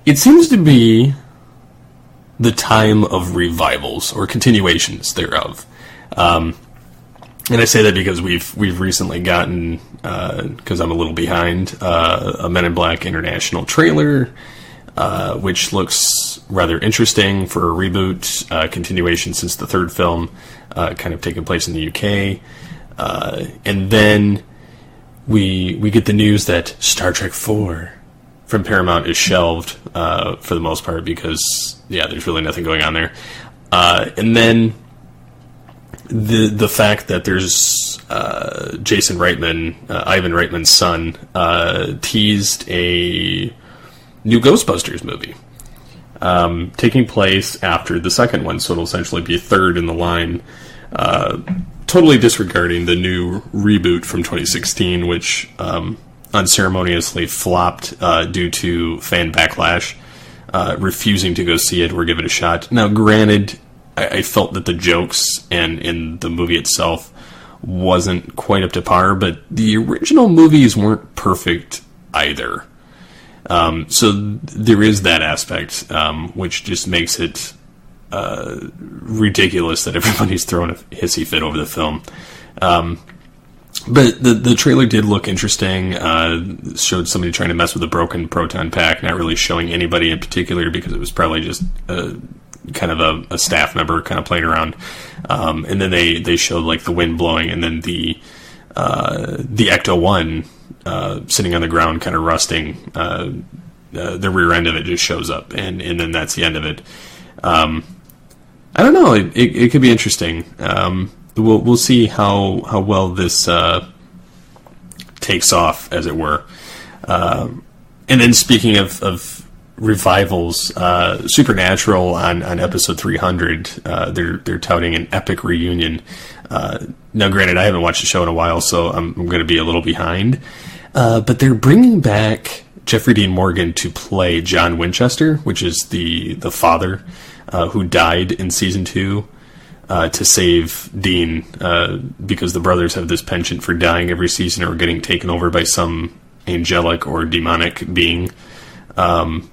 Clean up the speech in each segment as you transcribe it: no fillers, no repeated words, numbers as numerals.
It seems to be the time of revivals or continuations thereof. And I say that because we've recently gotten, because I'm a little behind, a Men in Black International trailer, which looks rather interesting for a reboot, continuation since the third film, kind of taking place in the UK. And then we get the news that Star Trek IV from Paramount is shelved for the most part because, there's really nothing going on there. And then the fact that there's Jason Reitman, Ivan Reitman's son, teased a new Ghostbusters movie taking place after the second one, so it'll essentially be third in the line, totally disregarding the new reboot from 2016, which unceremoniously flopped due to fan backlash, refusing to go see it or give it a shot. Now, granted, I felt that the jokes and in the movie itself wasn't quite up to par, but the original movies weren't perfect either. So there is that aspect, which just makes it ridiculous that everybody's throwing a hissy fit over the film. But the trailer did look interesting. Showed somebody trying to mess with a broken proton pack, not really showing anybody in particular because it was probably just kind of a staff member kind of playing around. And then they showed like the wind blowing, and then the Ecto-1 sitting on the ground kind of rusting. The rear end of it just shows up, and then that's the end of it. I don't know. It could be interesting. We'll see how well this takes off, as it were. And then speaking of revivals, Supernatural on episode 300, they're touting an epic reunion. Now, granted, I haven't watched the show in a while, so I'm going to be a little behind. But they're bringing back Jeffrey Dean Morgan to play John Winchester, which is the father who died in season 2. To save Dean, because the brothers have this penchant for dying every season or getting taken over by some angelic or demonic being. So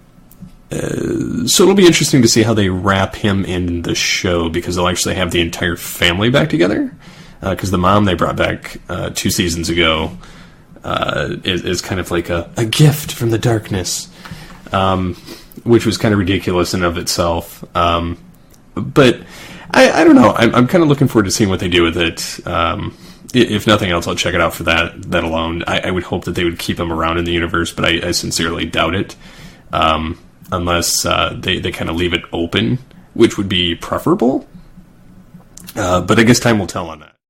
it'll be interesting to see how they wrap him in the show, because they'll actually have the entire family back together. Because the mom they brought back 2 seasons ago is kind of like a gift from the darkness, which was kind of ridiculous in of itself. But I don't know. I'm kind of looking forward to seeing what they do with it. If nothing else, I'll check it out for that alone. I would hope that they would keep him around in the universe, but I sincerely doubt it. Unless they kind of leave it open, which would be preferable. But I guess time will tell on that.